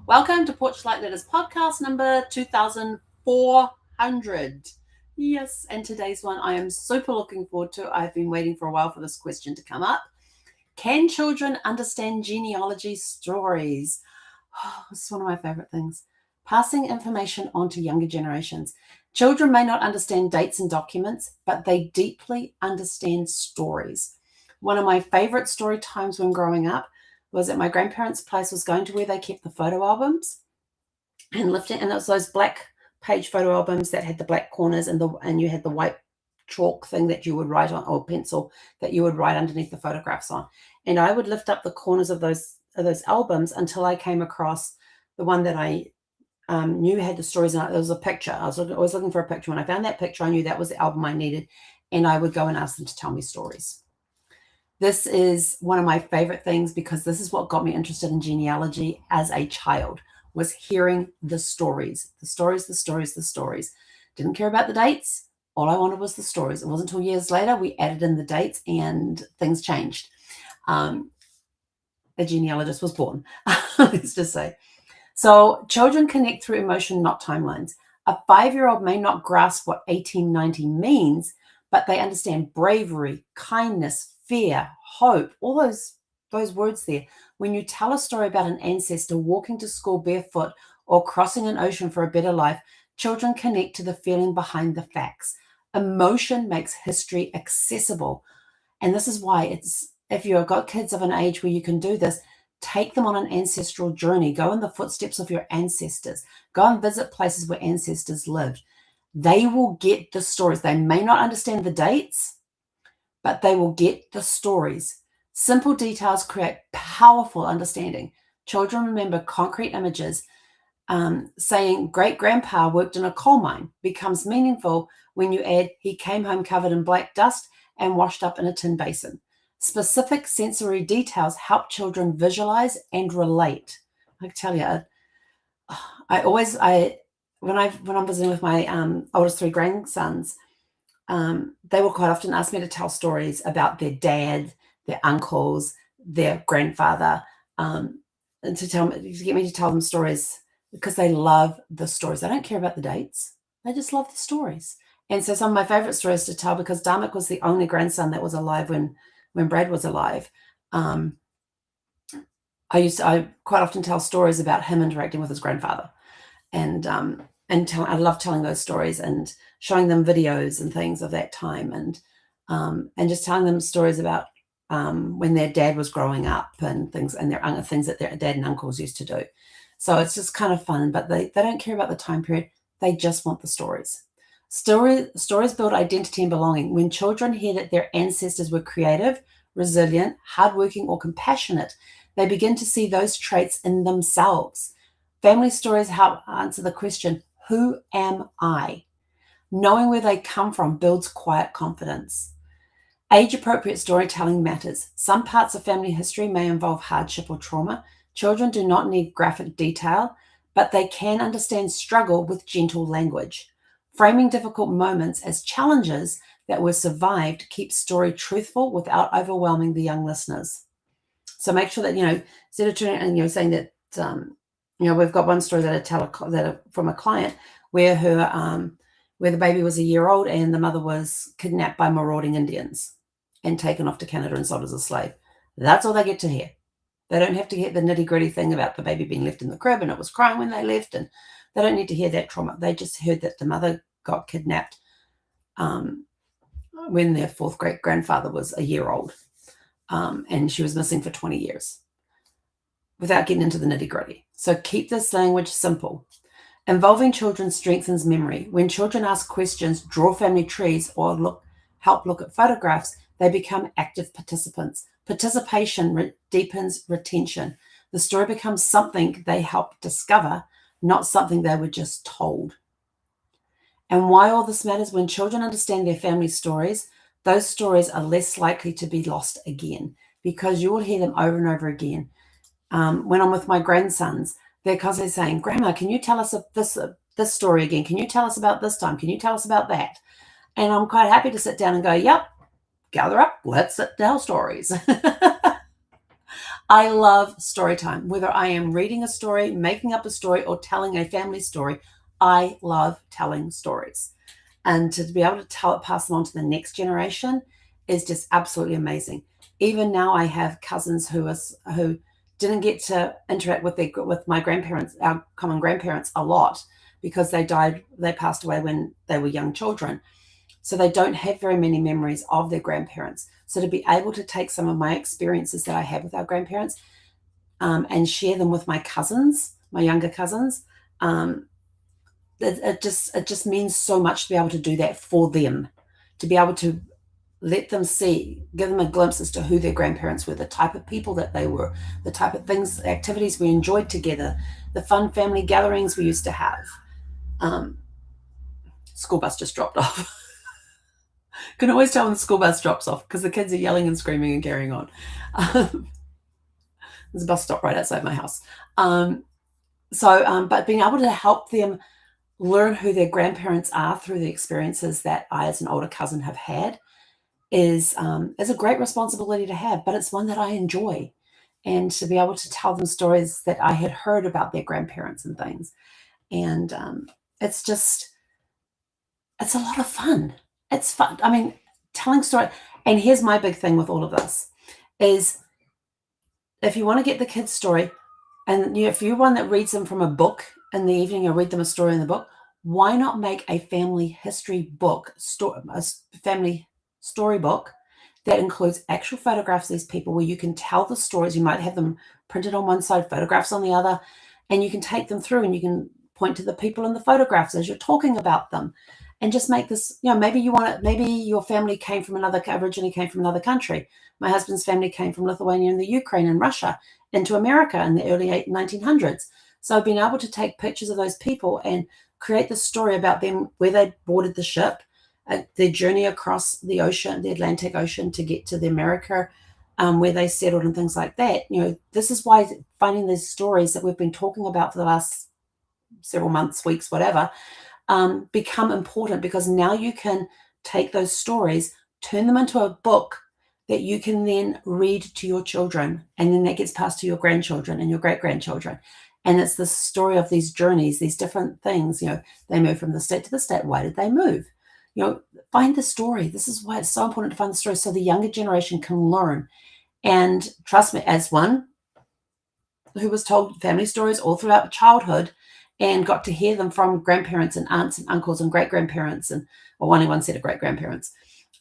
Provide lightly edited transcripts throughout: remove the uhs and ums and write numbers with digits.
Welcome to Porchlight Letters podcast number 2400. Yes, and today's one I am super looking forward to. I've been waiting for a while for this question to come up. Can children understand genealogy stories? Oh, this is one of my favorite things. Passing information on to younger generations. Children may not understand dates and documents, but they deeply understand stories. One of my favorite story times when growing up was at my grandparents' place, was going to where they kept the photo albums and lifting, and it was those black page photo albums that had the black corners and you had the white chalk thing that you would write on, or pencil that you would write underneath the photographs on. And I would lift up the corners of those albums until I came across the one that I knew had the stories in it. There was a picture. I was always looking for a picture. When I found that picture, I knew that was the album I needed, and I would go and ask them to tell me stories. This is one of my favorite things because this is what got me interested in genealogy as a child, was hearing the stories. Didn't care about the dates. All I wanted was the stories. It wasn't until years later we added in the dates and things changed. A genealogist was born, let's just say. So children connect through emotion, not timelines. A 5-year-old may not grasp what 1890 means, but they understand bravery, kindness, fear, hope, all those words there. When you tell a story about an ancestor walking to school barefoot or crossing an ocean for a better life, children connect to the feeling behind the facts. Emotion makes history accessible. And this is why if you've got kids of an age where you can do this, take them on an ancestral journey. Go in the footsteps of your ancestors. Go and visit places where ancestors lived. They will get the stories. They may not understand the dates, but they will get the stories. Simple details create powerful understanding. Children remember concrete images. Saying great-grandpa worked in a coal mine becomes meaningful when you add he came home covered in black dust and washed up in a tin basin. Specific sensory details help children visualize and relate. I tell you, when I'm visiting with my oldest 3 grandsons, they will quite often ask me to tell stories about their dad, their uncles, their grandfather, and to get me to tell them stories because they love the stories. They don't care about the dates. They just love the stories. And so some of my favorite stories to tell, because Darmic was the only grandson that was alive when Brad was alive. I quite often tell stories about him interacting with his grandfather, and I love telling those stories and showing them videos and things of that time, and just telling them stories about when their dad was growing up and things, and things that their dad and uncles used to do. So it's just kind of fun, but they don't care about the time period. They just want the stories. Stories build identity and belonging. When children hear that their ancestors were creative, resilient, hardworking, or compassionate, they begin to see those traits in themselves. Family stories help answer the question, who am I? Knowing where they come from builds quiet confidence. Age-appropriate storytelling matters. Some parts of family history may involve hardship or trauma. Children do not need graphic detail, but they can understand struggle with gentle language. Framing difficult moments as challenges that were survived keeps story truthful without overwhelming the young listeners. So make sure that, instead of turning and, saying that, we've got one story that I tell from a client where where the baby was a year old and the mother was kidnapped by marauding Indians and taken off to Canada and sold as a slave. That's all they get to hear. They don't have to hear the nitty-gritty thing about the baby being left in the crib and it was crying when they left, and they don't need to hear that trauma. They just heard that the mother got kidnapped when their 4th great-grandfather was a year old, and she was missing for 20 years, without getting into the nitty-gritty. So keep this language simple. Involving children strengthens memory. When children ask questions, draw family trees, or help look at photographs, they become active participants. Participation deepens retention. The story becomes something they help discover, not something they were just told. And why all this matters: when children understand their family stories, those stories are less likely to be lost again, because you will hear them over and over again. When I'm with my grandsons, they're constantly saying, Grandma, can you tell us this story again? Can you tell us about this time? Can you tell us about that? And I'm quite happy to sit down and go, yep, gather up, let's tell stories. I love story time. Whether I am reading a story, making up a story, or telling a family story, I love telling stories. And to be able to pass them on to the next generation is just absolutely amazing. Even now, I have cousins who didn't get to interact with my grandparents, our common grandparents, a lot because they passed away when they were young children. So they don't have very many memories of their grandparents. So to be able to take some of my experiences that I had with our grandparents and share them with my cousins, my younger cousins, it just means so much to be able to do that for them, to be able to let them see, give them a glimpse as to who their grandparents were, the type of people that they were, the type of things, activities we enjoyed together, the fun family gatherings we used to have. School bus just dropped off. Can always tell when the school bus drops off because the kids are yelling and screaming and carrying on. There's a bus stop right outside my house. But being able to help them learn who their grandparents are through the experiences that I, as an older cousin, have had is a great responsibility to have, but it's one that I enjoy. And to be able to tell them stories that I had heard about their grandparents and things. And it's a lot of fun. It's fun. I mean, telling story. And here's my big thing with all of this is if you want to get the kids' story, and if you're one that reads them from a book in the evening or read them a story in the book, why not make a family history book, a family storybook that includes actual photographs of these people where you can tell the stories. You might have them printed on one side, photographs on the other, and you can take them through and you can point to the people in the photographs as you're talking about them. And just make this, maybe your family originally came from another country. My husband's family came from Lithuania and the Ukraine and Russia into America in the early 1900s. So being able to take pictures of those people and create the story about them, where they boarded the ship, their journey across the ocean, the Atlantic Ocean, to get to the America, where they settled and things like that. This is why finding these stories that we've been talking about for the last several months, weeks, whatever, become important, because now you can take those stories, turn them into a book that you can then read to your children, and then that gets passed to your grandchildren and your great-grandchildren. And it's the story of these journeys, these different things. They moved from the state to the state. Why did they move? Find the story. This is why it's so important to find the story, so the younger generation can learn. And trust me, as one who was told family stories all throughout childhood and got to hear them from grandparents and aunts and uncles and great-grandparents, or only one set of great-grandparents,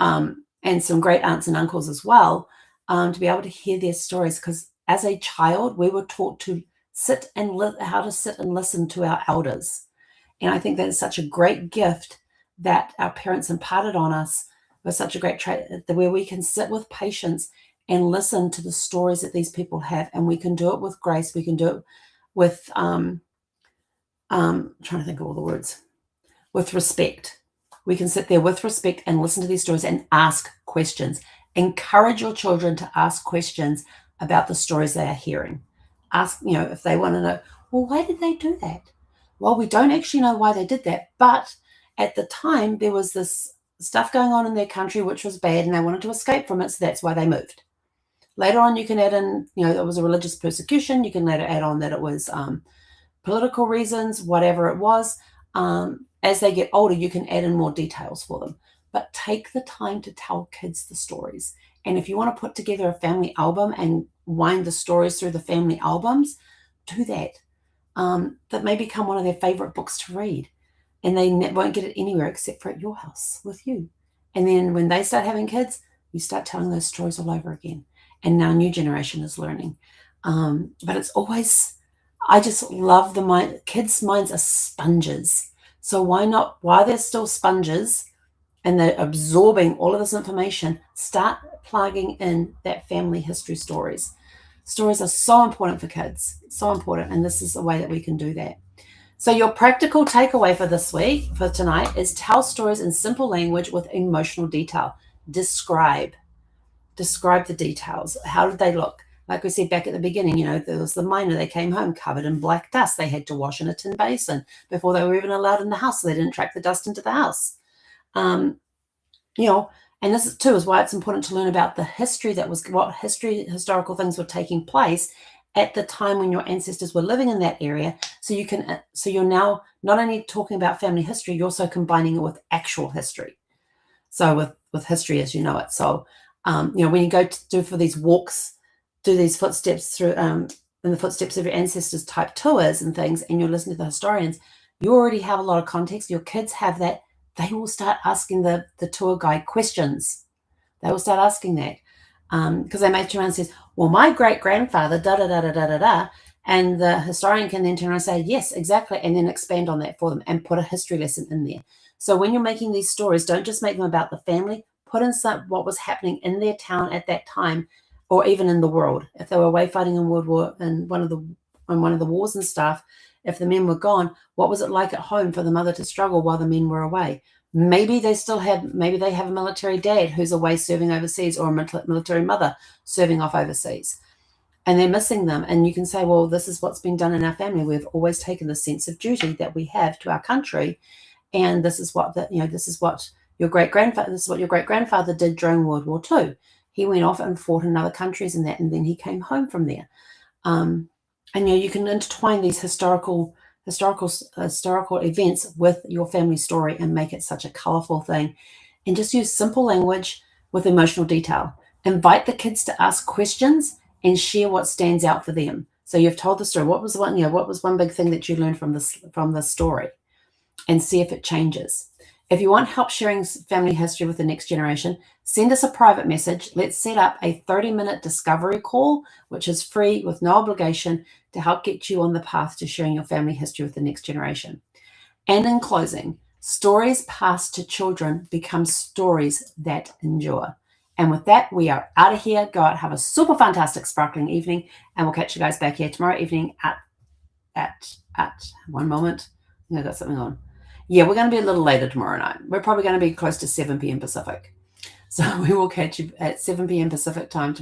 and some great aunts and uncles as well, to be able to hear their stories. Because as a child, we were taught to how to sit and listen to our elders. And I think that is such a great gift that our parents imparted on us, was such a great trait, where we can sit with patience and listen to the stories that these people have. And we can do it with grace. We can do it with, trying to think of all the words, with respect. We can sit there with respect and listen to these stories and ask questions. Encourage your children to ask questions about the stories they are hearing. Ask, if they want to know, well, why did they do that? Well, we don't actually know why they did that, but at the time there was this stuff going on in their country which was bad, and they wanted to escape from it, so that's why they moved. Later on, you can add in, it was a religious persecution. You can later add on that it was political reasons, whatever it was. As they get older, you can add in more details for them. But take the time to tell kids the stories. And if you want to put together a family album and wind the stories through the family albums, do that. That may become one of their favorite books to read. And they won't get it anywhere except for at your house with you. And then when they start having kids, you start telling those stories all over again. And now a new generation is learning. But it's always, I just love the mind. Kids' minds are sponges. So while they're still sponges and they're absorbing all of this information, start plugging in that family history stories. Stories are so important for kids, so important. And this is a way that we can do that. So your practical takeaway for tonight, is tell stories in simple language with emotional detail. Describe the details. How did they look? Like we said back at the beginning, there was the miner. They came home covered in black dust. They had to wash in a tin basin before they were even allowed in the house, so they didn't track the dust into the house. And this is too is why it's important to learn about the history historical things were taking place at the time when your ancestors were living in that area. So you're now not only talking about family history, you're also combining it with actual history. So with history as you know it. So when you go to do for these walks, do these footsteps through in the footsteps of your ancestors type tours and things, and you're listening to the historians, you already have a lot of context. Your kids have that. They will start asking the tour guide questions. They will start asking that because they may turn around and says, well, my great grandfather da da da da da da da, and the historian can then turn around and say, yes, exactly, and then expand on that for them and put a history lesson in there. So when you're making these stories, don't just make them about the family. Put in what was happening in their town at that time, or even in the world. If they were away fighting in World War in one of the wars and stuff, if the men were gone, what was it like at home for the mother to struggle while the men were away? Maybe they have a military dad who's away serving overseas, or a military mother serving off overseas, and they're missing them. And you can say, well, this is what's been done in our family. We've always taken the sense of duty that we have to our country, and this is what your great grandfather did during World War II. He went off and fought in other countries and that, and then he came home from there. And you can intertwine these historical events with your family story and make it such a colorful thing, and just use simple language with emotional detail. Invite the kids to ask questions and share what stands out for them. So you've told the story. What was one big thing that you learned from the story, and see if it changes. If you want help sharing family history with the next generation, send us a private message. Let's set up a 30-minute discovery call, which is free with no obligation, to help get you on the path to sharing your family history with the next generation. And in closing, stories passed to children become stories that endure. And with that, we are out of here. Go out, have a super fantastic, sparkling evening, and we'll catch you guys back here tomorrow evening at one moment. I think I got something on. Yeah, we're going to be a little later tomorrow night. We're probably going to be close to 7 p.m. Pacific. So we will catch you at 7 p.m. Pacific time tomorrow.